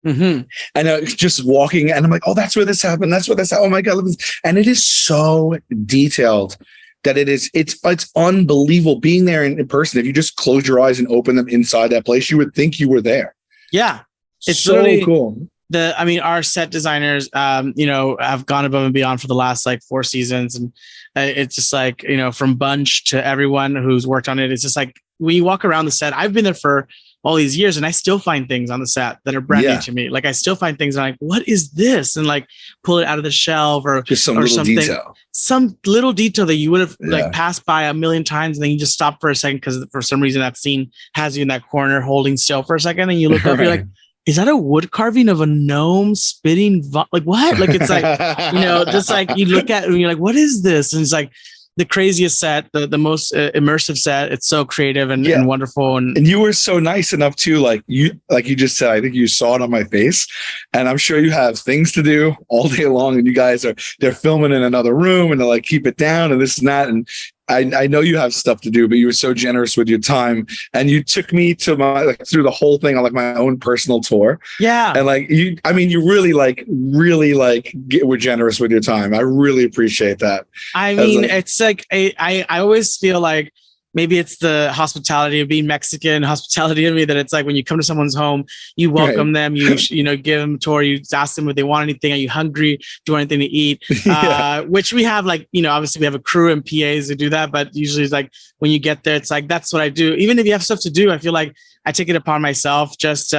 Mm-hmm. And just walking and I'm like, oh, that's where this happened. That's where this happened. Oh my God. And it is so detailed that it's unbelievable being there in person. If you just close your eyes and open them inside that place, you would think you were there. Yeah. It's so cool. Our set designers, have gone above and beyond for the last like 4 seasons. And it's just like, from Bunch to everyone who's worked on it. It's just like, when you walk around the set, I've been there for all these years, and I still find things on the set that are brand new to me. Like I still find things, and I'm like, what is this? And like pull it out of the shelf or just some or little something, detail. some little detail that you would have like passed by a million times, and then you just stop for a second because for some reason that scene has you in that corner holding still for a second, and you look up, you're like, is that a wood carving of a gnome spitting? Like what? Like it's like, just like you look at it and you're like, what is this? And it's like the craziest set, the most immersive set. It's so creative and wonderful. And you were so nice enough to like you just said, I think you saw it on my face, and I'm sure you have things to do all day long, and you guys they're filming in another room and they're like, keep it down and this and that. And I know you have stuff to do, but you were so generous with your time, and you took me to through the whole thing on like my own personal tour. Yeah. And like you really were generous with your time. I really appreciate that. I mean, it's like, I always feel like maybe it's the hospitality of being Mexican, hospitality of me, that it's like when you come to someone's home, you welcome them, you give them a tour, you ask them if they want anything. Are you hungry? Do you want anything to eat? Which we have like, obviously we have a crew and PAs who do that, but usually it's like when you get there, it's like, that's what I do. Even if you have stuff to do, I feel like I take it upon myself just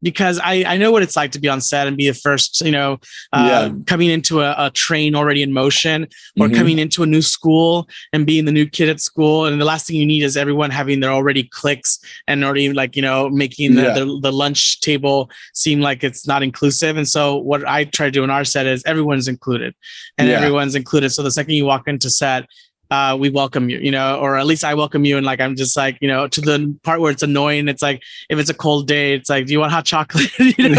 because I know what it's like to be on set and be the first, coming into a train already in motion, or coming into a new school and being the new kid at school. And the last thing you need is everyone having their already cliques and already making the lunch table seem like it's not inclusive. And so what I try to do on our set is everyone's included, and everyone's included. So the second you walk into set, we welcome you, or at least I welcome you. And like, I'm just like, to the part where it's annoying. It's like, if it's a cold day, it's like, do you want hot chocolate? It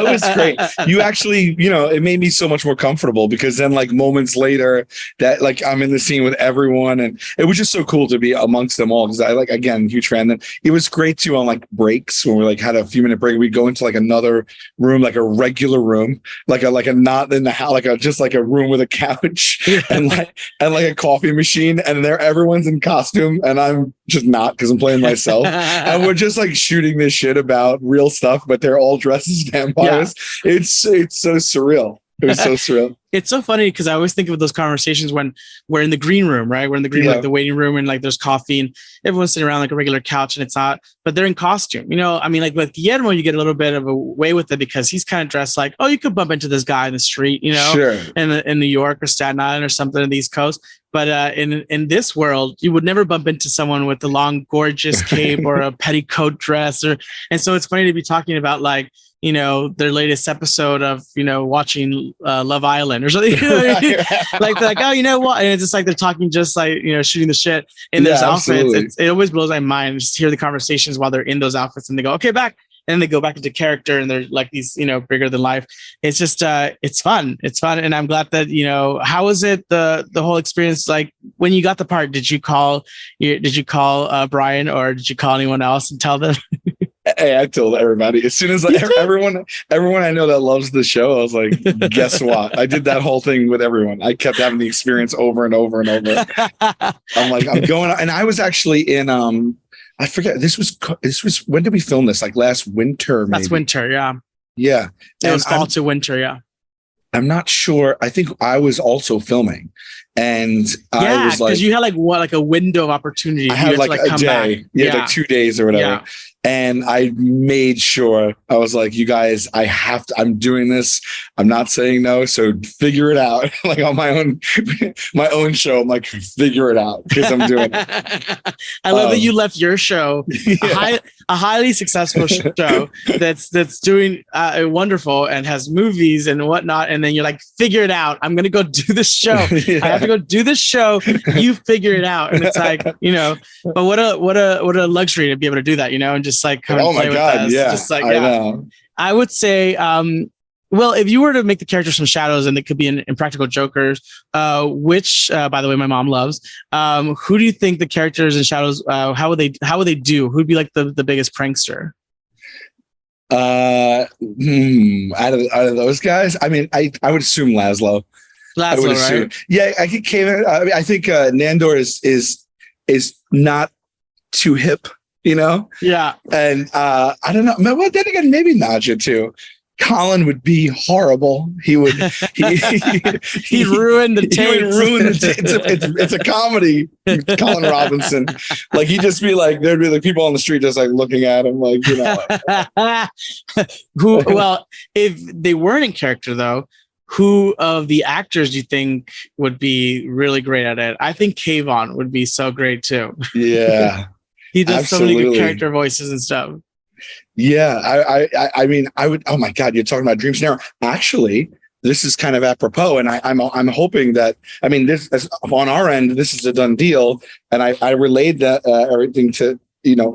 was great. You actually, it made me so much more comfortable, because then like moments later that like I'm in the scene with everyone, and it was just so cool to be amongst them all. Cause I like, again, huge fan. And it was great too on like breaks when we like had a few minute break, we'd go into like another room, like a regular room, like a not in the house, like just like a room with a couch and like a coffee machine, and everyone's in costume and I'm just not, because I'm playing myself. And we're just like shooting this shit about real stuff, but they're all dressed as vampires. It's so surreal. It was so surreal. It's so funny because I always think of those conversations when we're in the green room, right? We're in the green room, like the waiting room, and like there's coffee and everyone's sitting around like a regular couch, and it's not, but they're in costume. I mean, like with Guillermo, you get a little bit of a way with it because he's kind of dressed like, oh, you could bump into this guy in the street, in New York or Staten Island or something in the East Coast. But in this world, you would never bump into someone with a long, gorgeous cape or a petticoat dress, and so it's funny to be talking about like, their latest episode of, watching Love Island or something, like they're like, oh, you know what? And it's just like, they're talking just like, shooting the shit in those outfits. It always blows my mind just to hear the conversations while they're in those outfits, and they go, okay, back. And they go back into character, and they're like these, bigger than life. It's just, it's fun. It's fun. And I'm glad that, how was it, the whole experience? Like when you got the part, did you call Brian, or did you call anyone else and tell them? Hey, I told everybody as soon as everyone I know that loves the show. I was like, guess what? I did that whole thing with everyone. I kept having the experience over and over and over. I'm like, I'm going, and I was actually in, I forget, this was, when did we film this? Like last winter, maybe. That's winter. Yeah. Yeah. It was fall to winter. Yeah. I'm not sure. I think I was also filming, and I was like, because you had like a window of opportunity. I had like a day, like 2 days or whatever. Yeah. And I made sure, I was like, you guys, I'm doing this. I'm not saying no. So figure it out. Like on my own show, I'm like, figure it out, because I'm doing it. I love that you left your show, a highly successful show that's doing wonderful and has movies and whatnot. And then you're like, figure it out. I'm going to go do this show. I have to go do this show. You figure it out. And it's like, but what a luxury to be able to do that, and just like come and play with us. Yeah, just like, I know. I would say, well, if you were to make the characters from Shadows, and it could be in Impractical Jokers, which, by the way, my mom loves, who do you think the characters in Shadows, how would they do? Who'd be like the biggest prankster? Out of those guys, I mean, I would assume Laszlo. I would assume, right? Yeah, I think I think Nandor is not too hip, Yeah. And I don't know. Well, then again, maybe Nadja too. Colin would be horrible. He would He'd ruin the tape. He would ruin the tape. It's a comedy. Colin Robinson, like he'd just be like, there'd be like people on the street just like looking at him, like, you know. Well, if they weren't in character though, who of the actors do you think would be really great at it? I think Kayvon would be so great too. Yeah, he does absolutely. so many good character voices and stuff. Yeah, I mean, I would. Oh my God, you're talking about dream scenario. Actually, this is kind of apropos, and I'm hoping that. I mean, this on our end, this is a done deal, and I relayed that everything to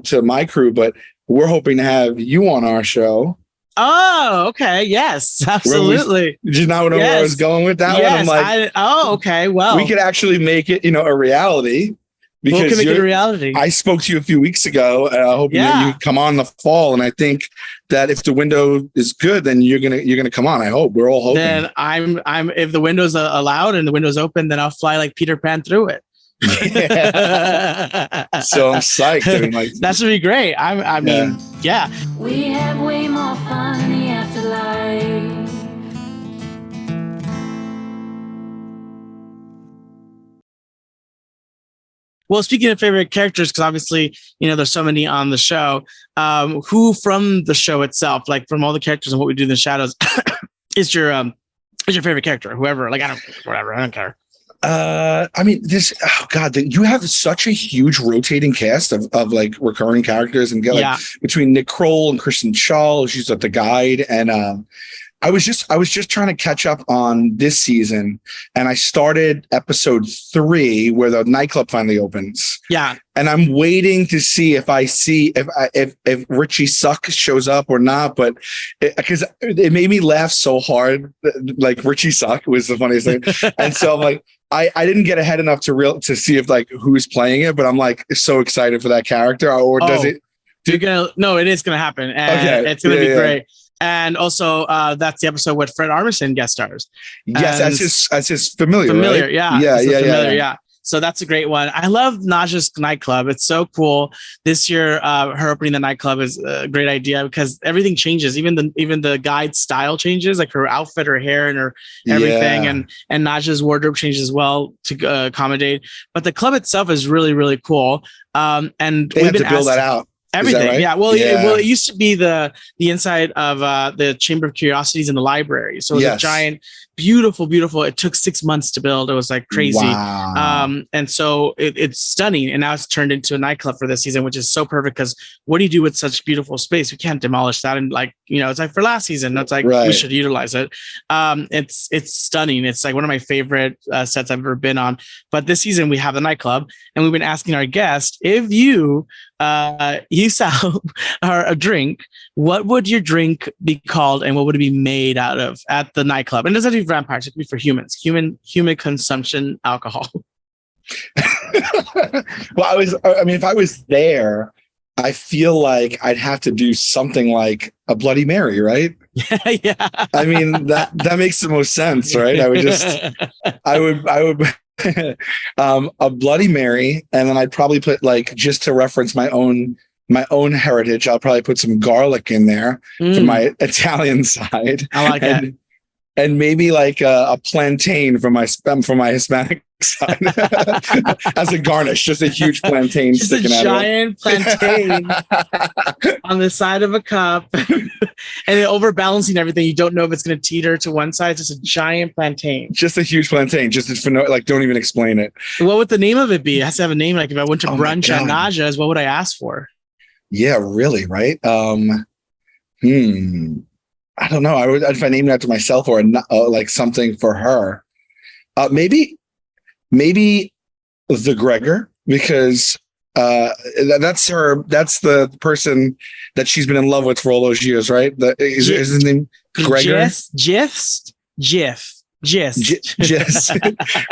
to my crew, but we're hoping to have you on our show. Oh, okay. Yes, absolutely. Did you not know where I was going with that one? I'm like, okay. Well, we could actually make it, a reality. Because we can make it a reality. I spoke to you a few weeks ago, and I hope that you come on the fall. And I think that if the window is good, then you're gonna come on. I hope we're all hoping. Then I'm if the window's allowed and the window's open, then I'll fly like Peter Pan through it. Yeah. So I'm psyched. I mean, like, that should be great. I mean, yeah. We have way more fun in the afterlife. Well, speaking of favorite characters, because obviously, there's so many on the show, who from the show itself, like from all the characters and what we do in the shadows, is your favorite character? Whoever, like, I don't care. I mean, you have such a huge rotating cast of like recurring characters, and between Nick Kroll and Kristen Schaal, she's like the guide, and I was just trying to catch up on this season, and I started episode 3 where the nightclub finally opens. Yeah, and I'm waiting to see if Richie Suck shows up or not. But because it made me laugh so hard, like Richie Suck was the funniest thing, and so I'm like, I didn't get ahead enough to see if like who's playing it, but I'm like so excited for that character. Or does it? No, it is gonna happen, and it's gonna be great. And also, that's the episode with Fred Armisen guest stars. Yes, as his familiar. Familiar, right? Yeah. So that's a great one. I love Naja's nightclub. It's so cool. This year, her opening the nightclub is a great idea because everything changes. Even the guide style changes, like her outfit, her hair, and her everything. And Naja's wardrobe changes as well to accommodate. But the club itself is really, really cool. And they have to build that out. Everything, right? yeah. Well, it used to be the inside of the Chamber of Curiosities in the library. So it was a giant, beautiful. It took 6 months to build. It was like crazy. Wow. And so it's stunning. And now it's turned into a nightclub for this season, which is so perfect because what do you do with such beautiful space? We can't demolish that. And like, it's like for last season, it's like we should utilize it. It's stunning. It's like one of my favorite sets I've ever been on. But this season we have the nightclub, and we've been asking our guests, if you Sal, or a drink, what would your drink be called and what would it be made out of at the nightclub? And it doesn't have to be vampires, it could be for humans, human consumption alcohol. Well, if I was there, I feel like I'd have to do something like a Bloody Mary, right? Yeah. I mean, that makes the most sense, right? I would a Bloody Mary, and then I'd probably put, like, just to reference my own heritage, I'll probably put some garlic in there for my Italian side. I like that. And maybe like a plantain from my Hispanic side as a garnish, just a huge plantain just sticking out. A giant plantain on the side of a cup, and then overbalancing everything. You don't know if it's going to teeter to one side. It's just a giant plantain. Just a huge plantain. Just for don't even explain it. What would the name of it be? It has to have a name. Like if I went to brunch at Naja's, what would I ask for? Yeah, really, right? I don't know. If I named it after myself or like something for her, maybe the Gregor, because that's her. That's the person that she's been in love with for all those years, right? Is his name Gregor? Gist.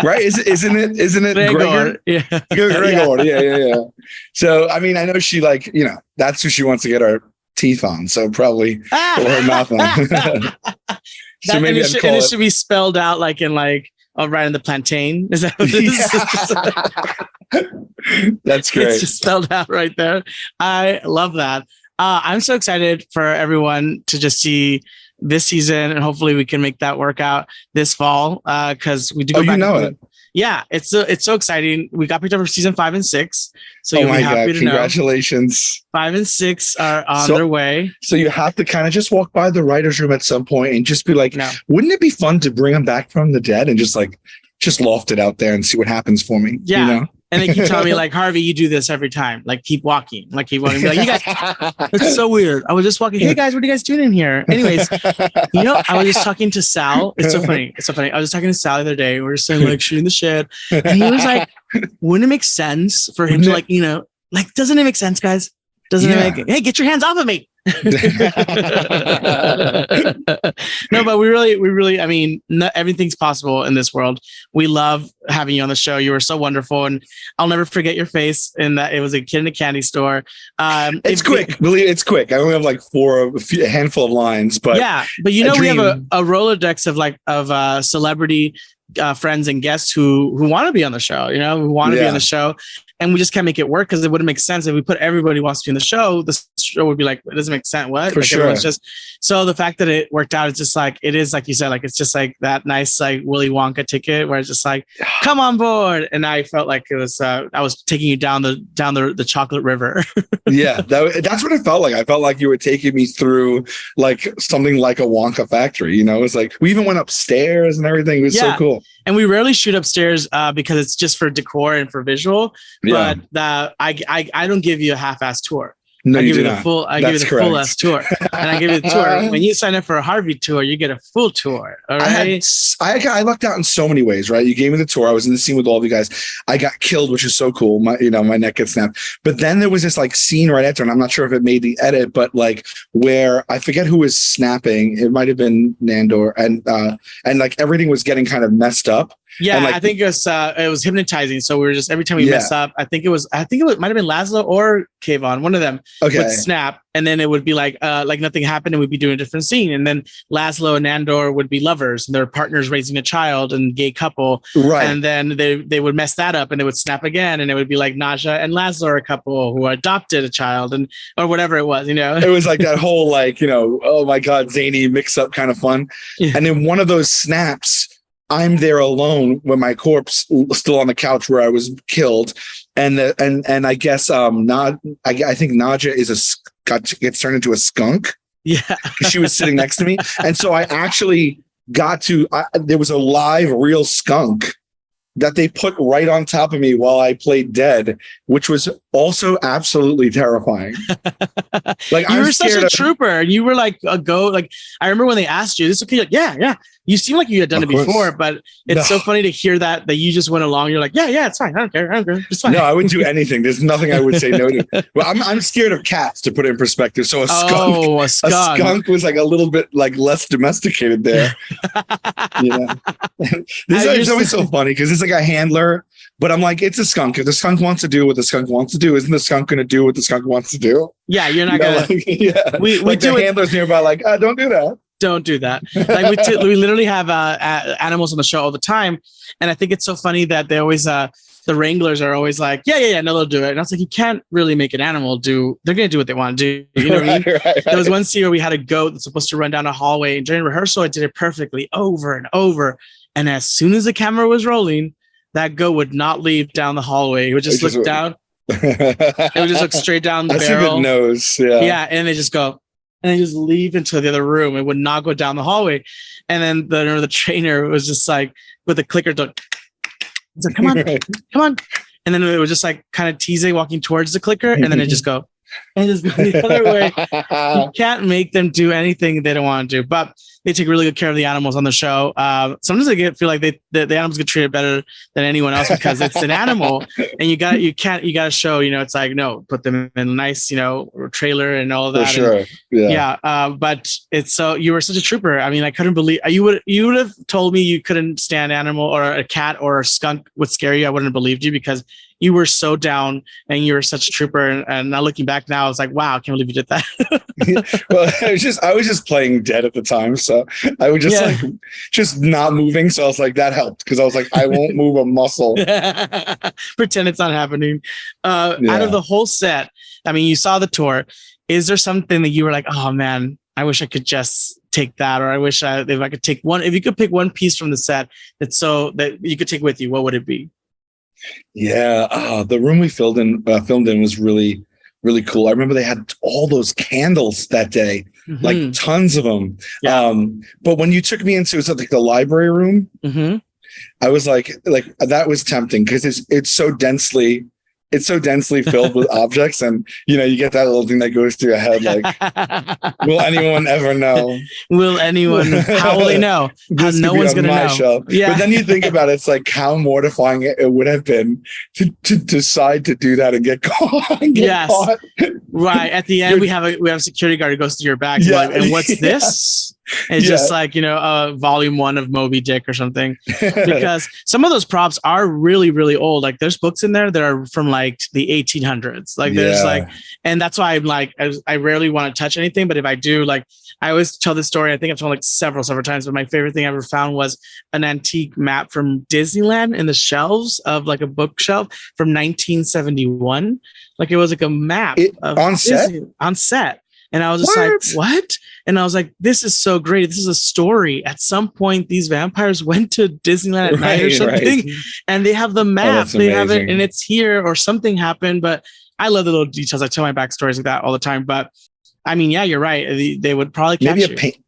Right? Isn't it Gregor? Yeah. Gregor. Yeah. So I mean, I know she that's who she wants to get her teeth on, so probably or mouth on. So maybe it should be spelled out right in the plantain. Is that what it is? That's great. It's just spelled out right there. I love that. I'm so excited for everyone to just see this season, and hopefully we can make that work out this fall. Because we do go Oh, back. you know it. Yeah, it's so exciting. We got picked up for season 5 and 6. So you'll Oh be my happy God, to know. congratulations. 5 and 6 are on their way. So you have to kind of just walk by the writer's room at some point and just be like, No. wouldn't it be fun to bring them back from the dead and just loft it out there and see what happens for me? Yeah. You know? And they keep telling me like, Harvey, you do this every time. Like keep walking. Like keep walking. Be like, you guys, it's so weird. I was just walking. Hey guys, what are you guys doing in here? Anyways, I was just talking to Sal. It's so funny. I was just talking to Sal the other day. We were saying like shooting the shit. And he was like, wouldn't it make sense for him to doesn't it make sense, guys? Doesn't it make, hey, get your hands off of me. No, but we really, I mean, everything's possible in this world. We love having you on the show. You were so wonderful, and I'll never forget your face. And that it was a kid in a candy store. It's quick. Believe it's quick. I only have like a handful of lines, but but we have a Rolodex of celebrity friends and guests who want to be on the show. Who want to be on the show. And we just can't make it work because it wouldn't make sense if we put everybody who wants to be in the show. The show would be like, it doesn't make sense. What? For sure. So the fact that it worked out, it's just like, it is like you said, like it's just like that nice like Willy Wonka ticket where it's just like, come on board. And I felt like it was I was taking you down the chocolate river. Yeah, that's what it felt like. I felt like you were taking me through like something like a Wonka factory. It's like we even went upstairs and everything. It was so cool. And we rarely shoot upstairs because it's just for decor and for visual. Yeah. But I don't give you a half-ass tour. No, I you give do you not. I give you the full-ass tour. And I give you the tour. When you sign up for a Harvey tour, you get a full tour. All right. I lucked out in so many ways, right? You gave me the tour. I was in the scene with all of you guys. I got killed, which is so cool. My neck gets snapped. But then there was this like scene right after, and I'm not sure if it made the edit, but like where I forget who was snapping. It might have been Nandor, and like everything was getting kind of messed up. Yeah, I think it was hypnotizing. So we were just every time we mess up, I think it might have been Laszlo or Kayvon, one of them would snap, and then it would be like nothing happened, and we'd be doing a different scene. And then Laszlo and Nandor would be lovers, and their partners raising a child and gay couple. Right. And then they would mess that up, and they would snap again, and it would be like Naja and Laszlo are a couple who adopted a child, or whatever it was. It was like that whole oh my God, zany mix up kind of fun. Yeah. And then one of those snaps, I'm there alone with my corpse still on the couch where I was killed, and I guess I think Naja gets turned into a skunk. Yeah, she was sitting next to me, and so I actually got to. There was a live real skunk that they put right on top of me while I played dead, which was also absolutely terrifying. Like you were such a trooper, and you were like a go. Like I remember when they asked you, "This okay?" Like, yeah. You seem like you had done it before, but it's so funny to hear that you just went along. You're like, yeah, it's fine. I don't care. It's fine. No, I wouldn't do anything. There's nothing I would say no to. Well, I'm scared of cats, to put it in perspective. So a skunk was like a little bit like less domesticated there. It's always so funny because it's like a handler, but I'm like, it's a skunk. If the skunk wants to do what the skunk wants to do, isn't the skunk going to do what the skunk wants to do? Yeah, you're not gonna. We do the handlers nearby, like, don't do that. Don't do that. Like we literally have animals on the show all the time, and I think it's so funny that they always the wranglers are always like, yeah, no, they'll do it. And I was like, you can't really make an animal do. They're gonna do what they want to do. You know what I mean? Right. There was one scene where we had a goat that's supposed to run down a hallway, and during rehearsal, I did it perfectly over and over. And as soon as the camera was rolling, that goat would not leave down the hallway. It would just look down. It would just look straight down the barrel. See the nose, yeah, and they just go. And they just leave into the other room. It would not go down the hallway. And then the trainer was just like with a clicker, he's like, come on. And then it was just like kind of teasing, walking towards the clicker, and then it just go the other way. You can't make them do anything they don't want to do. But they take really good care of the animals on the show. Sometimes I feel like the animals get treated better than anyone else because it's an animal, and you got to show, it's like, no, put them in a nice, trailer and all of that. For sure. But it's so, you were such a trooper. I mean, I couldn't believe you would have told me you couldn't stand animal, or a cat or a skunk would scare you. I wouldn't have believed you because you were so down and you were such a trooper. And now looking back now, I was like, wow, I can't believe you did that. Well, I was just playing dead at the time. So I would just not moving. So I was like, that helped. Cause I was like, I won't move a muscle. Pretend it's not happening. Out of the whole set, I mean, you saw the tour. Is there something that you were like, oh man, I wish I could just take that, or I wish if I could take one. If you could pick one piece from the set that you could take with you, what would it be? Yeah, the room we filmed in was really, really cool. I remember they had all those candles that day, like tons of them. Yeah. But when you took me into like the library room, I was like that was tempting because it's so densely filled with objects, and you get that little thing that goes through your head like, will anyone ever know? How will they know? No one's gonna know. Shelf. Yeah. But then you think about it, it's like how mortifying it would have been to decide to do that and get caught. Caught. Right. At the end, we have a security guard who goes to your bag. Yeah. Like, and what's this? And it's just like, volume 1 of Moby Dick or something, because some of those props are really, really old. Like there's books in there that are from like the 1800s. Like there's and that's why I'm like, I rarely want to touch anything. But if I do, like, I always tell this story. I think I've told like several times, but my favorite thing I ever found was an antique map from Disneyland in the shelves of like a bookshelf from 1971. Like it was like a map on set. And I was just like, what? And I was like, this is so great. This is a story. At some point, these vampires went to Disneyland at night or something, and they have the map. They have it, and it's here, or something happened. But I love the little details. I tell my backstories like that all the time. But I mean, yeah, you're right. They would probably catch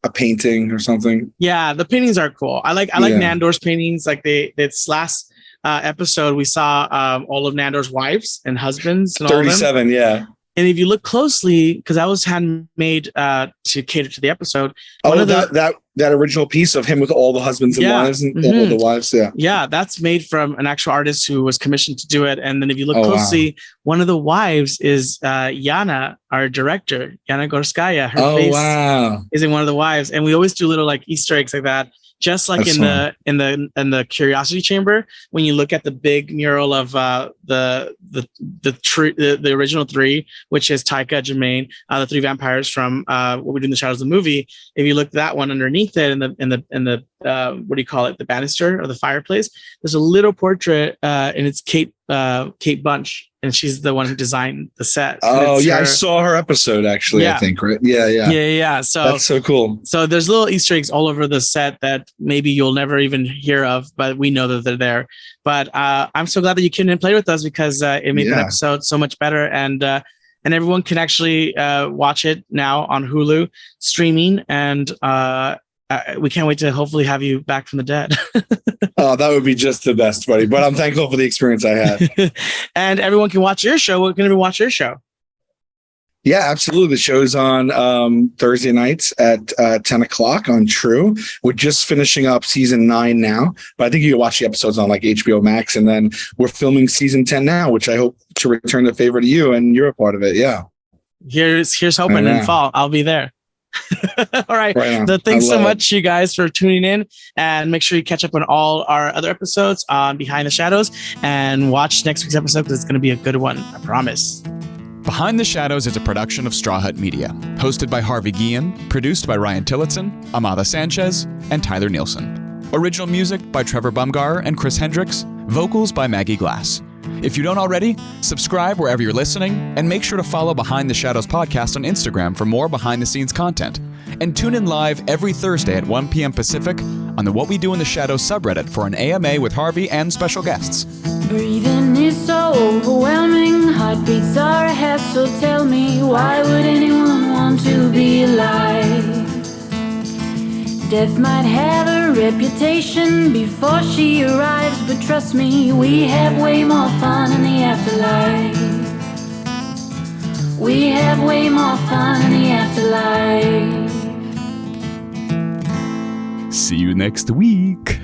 a painting or something. Yeah, the paintings are cool. I like Nandor's paintings. Like it's last episode, we saw all of Nandor's wives and husbands. And 37, yeah. And if you look closely, because that was handmade to cater to the episode. That original piece of him with all the husbands and wives and all the wives, yeah, that's made from an actual artist who was commissioned to do it. And then if you look closely, one of the wives is Yana, our director, Yana Gorskaya. Her face is in one of the wives, and we always do little like Easter eggs like that. Just like in the Curiosity Chamber, when you look at the big mural of the original 3, which is Taika, Jermaine, the 3 vampires from What We Do in the Shadows, the movie. If you look at that one underneath it in the what do you call it, the banister or the fireplace, there's a little portrait, and it's Kate Bunch. And she's the one who designed the set. Oh, yeah. I saw her episode, actually, I think, right? Yeah. So that's so cool. So there's little Easter eggs all over the set that maybe you'll never even hear of, but we know that they're there. But I'm so glad that you came and played with us, because it made the episode so much better. And everyone can actually watch it now on Hulu streaming. And we can't wait to hopefully have you back from the dead. Oh, that would be just the best, buddy. But I'm thankful for the experience I had. And everyone can watch your show. We're going to watch your show. Yeah, absolutely. The show's on Thursday nights at 10 o'clock on True. We're just finishing up season 9 now, but I think you can watch the episodes on like HBO Max. And then we're filming season 10 now, which I hope to return the favor to you, and you're a part of it. Yeah. Here's hoping in fall. I'll be there. All right. So thanks so much, you guys, for tuning in, and make sure you catch up on all our other episodes on Behind the Shadows, and watch next week's episode, because it's going to be a good one. I promise. Behind the Shadows is a production of Straw Hut Media, hosted by Harvey Guillen, produced by Ryan Tillotson, Amada Sanchez, and Tyler Nielsen. Original music by Trevor Bumgar and Chris Hendricks. Vocals by Maggie Glass. If you don't already, subscribe wherever you're listening, and make sure to follow Behind the Shadows podcast on Instagram for more behind-the-scenes content. And tune in live every Thursday at 1 p.m. Pacific on the What We Do in the Shadows subreddit for an AMA with Harvey and special guests. Breathing is so overwhelming, heartbeats are a hassle. Tell me, why would anyone want to be alive? Death might have a reputation before she arrives, but trust me, we have way more fun in the afterlife. We have way more fun in the afterlife. See you next week.